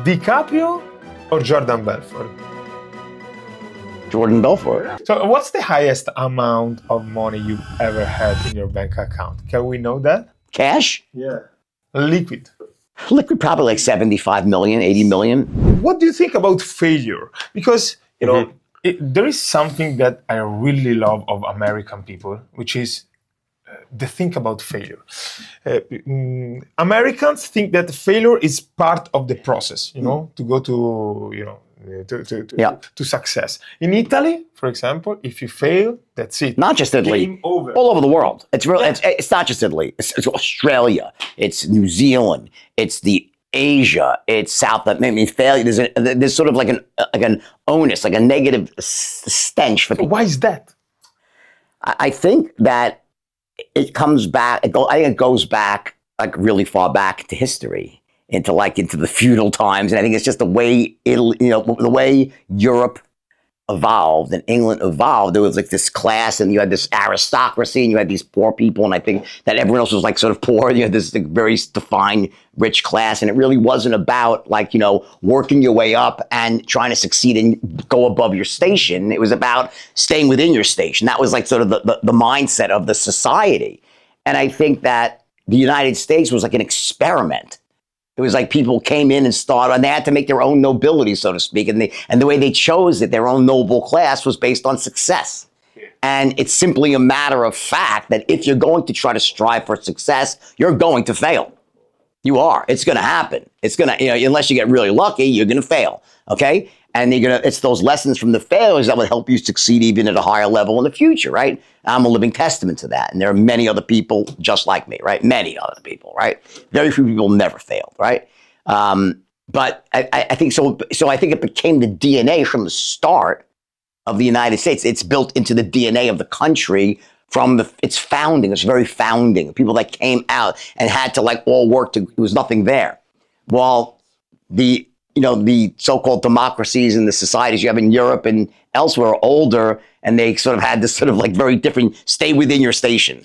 DiCaprio or Jordan Belfort? Jordan Belfort. So what's the highest amount of money you've ever had in your bank account? Can we know that? Cash? Yeah. Liquid. Liquid, probably like 75 million, 80 million. What do you think about failure? Because, you know, there is something that I really love of American people, which is the think about failure. Americans think that failure is part of the process, you know, to go to, you know, to success. In Italy, for example, if you fail, that's it. Not just Italy, Game over. all over the world. It's really, it's not just Italy. It's Australia. It's New Zealand. It's the Asia. It's South. I mean, failure. There's sort of like an onus, like a negative stench for people. Why is that? I think that it comes back. I think it goes back like really far back into history. Into the feudal times, and I think it's just the way the way Europe evolved and England evolved. There was like this class, and you had this aristocracy, and you had these poor people, and I think that everyone else was like sort of poor. You had this like, very defined rich class, and it really wasn't about like working your way up and trying to succeed and go above your station. It was about staying within your station. That was like sort of the mindset of the society, and I think that the United States was like an experiment. It was like people came in and started, and they had to make their own nobility, so to speak. And the way they chose it, their own noble class, was based on success. And it's simply a matter of fact that if you're going to try to strive for success, you're going to fail. You are. It's going to happen. It's going to, unless you get really lucky, you're going to fail. Okay? And it's those lessons from the failures that will help you succeed even at a higher level in the future, right? I'm a living testament to that. And there are many other people just like me, right? Many other people, right? Very few people never failed, right? But I think so. So I think it became the DNA from the start of the United States. It's built into the DNA of the country from its founding. It's very founding. People that came out and had to like all work to, there was nothing there. While the so-called democracies and the societies you have in Europe and elsewhere are older, and they sort of had this sort of like very different, stay within your station.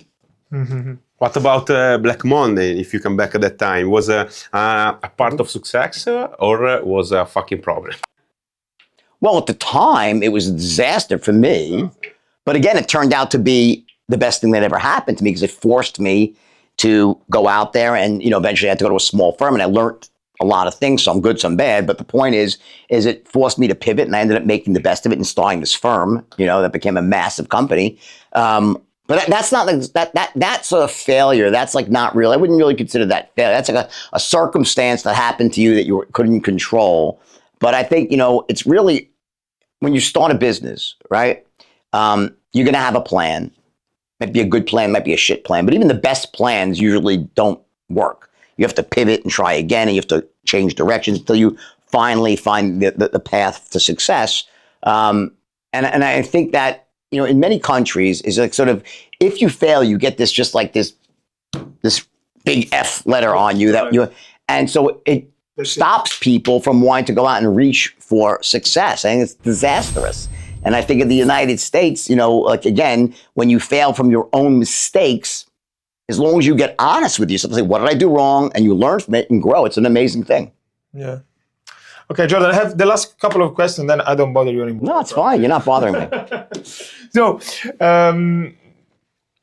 Mm-hmm. What about Black Monday, if you come back at that time? Was a part of success or was a fucking problem? Well, at the time, it was a disaster for me. But again, it turned out to be the best thing that ever happened to me because it forced me to go out there and, eventually I had to go to a small firm and I learned a lot of things, some good, some bad. But the point is it forced me to pivot, and I ended up making the best of it and starting this firm, that became a massive company. But that's not that sort of failure. That's like not real. I wouldn't really consider that failure. That's like a circumstance that happened to you that you couldn't control. But I think, it's really when you start a business, right? You're going to have a plan. Might be a good plan, might be a shit plan. But even the best plans usually don't work. You have to pivot and try again, and you have to change directions until you finally find the path to success. And I think that, in many countries is like sort of, if you fail, you get this just like this big F letter on you and so it stops people from wanting to go out and reach for success. I think it's disastrous. And I think in the United States, like again, when you fail from your own mistakes, as long as you get honest with yourself, say, what did I do wrong? And you learn from it and grow. It's an amazing thing. Yeah. Okay, Jordan, I have the last couple of questions, then I don't bother you anymore. No, it's fine. You're not bothering me. So,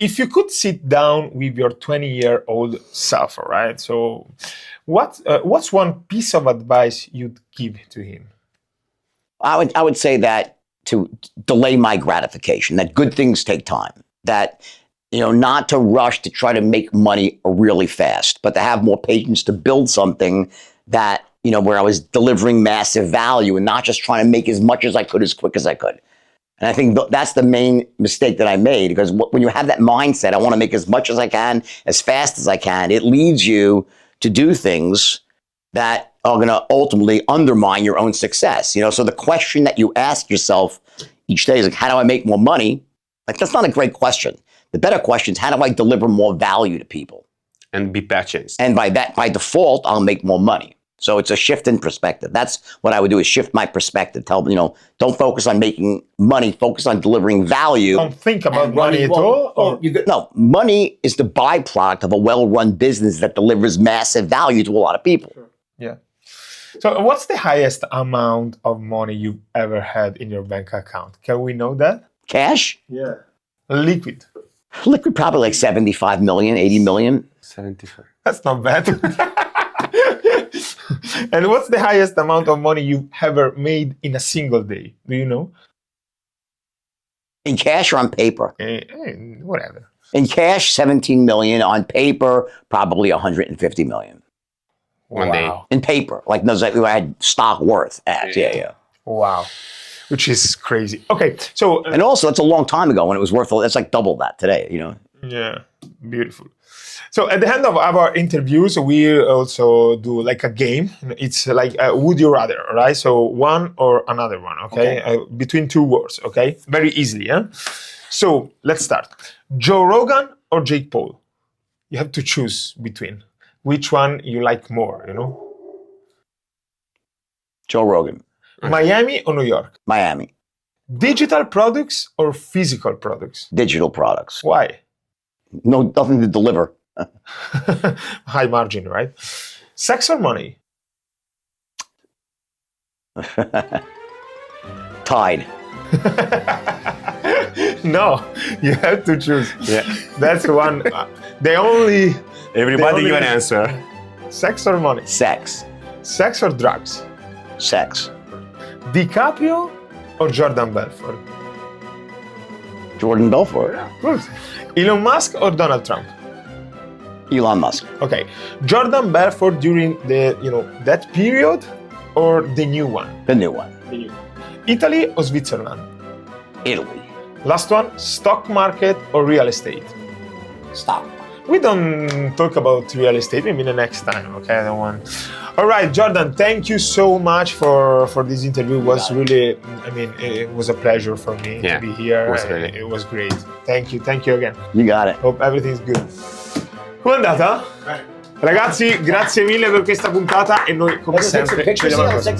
if you could sit down with your 20-year-old self, all right? So, what's one piece of advice you'd give to him? I would say that to delay my gratification, that good things take time, that not to rush to try to make money really fast, but to have more patience to build something that, where I was delivering massive value and not just trying to make as much as I could as quick as I could. And I think that's the main mistake that I made, because when you have that mindset, I want to make as much as I can, as fast as I can, it leads you to do things that are going to ultimately undermine your own success. So the question that you ask yourself each day is like, how do I make more money? Like, that's not a great question. The better question is, how do I deliver more value to people? And be patient. And by default, I'll make more money. So it's a shift in perspective. That's what I would do, is shift my perspective. Tell don't focus on making money, focus on delivering value. Don't think about money at all? No, money is the byproduct of a well-run business that delivers massive value to a lot of people. Sure. Yeah. So what's the highest amount of money you've ever had in your bank account? Can we know that? Cash? Yeah. Liquid. Liquid, probably like 75 million, 80 million. 75. That's not bad. And what's the highest amount of money you've ever made in a single day? Do you know? In cash or on paper? Whatever. In cash, 17 million. On paper, probably 150 million. One day. In paper, like I had stock worth at. Yeah. Wow. Which is crazy. Okay, so... And also, it's a long time ago when it was worth, it's like double that today, you know? Yeah, beautiful. So at the end of our interviews, we also do like a game. It's like would you rather, right? So one or another one, okay? Between two words, okay? Very easily, yeah? So let's start. Joe Rogan or Jake Paul? You have to choose between. Which one you like more, you know? Joe Rogan. Miami or New York? Miami. Digital products or physical products? Digital products. Why? Nothing to deliver. High margin, right? Sex or money? Tide. No, you have to choose. Yeah. That's one. The only. Everybody give an answer. Sex or money? Sex. Sex or drugs? Sex. DiCaprio or Jordan Belfort? Jordan Belfort. Good. Elon Musk or Donald Trump? Elon Musk. Okay. Jordan Belfort during the, that period or the new one? The new one. Italy or Switzerland? Italy. Last one, stock market or real estate? Stop. We don't talk about real estate, maybe the next time, okay? I don't want. All right, Jordan, thank you so much for this interview. It was really, it was a pleasure for me to be here. It was great. Thank you again. You got it. Hope everything's good. Com'è andata? Ragazzi, grazie mille per questa puntata e noi come sempre ci vediamo alla prossima.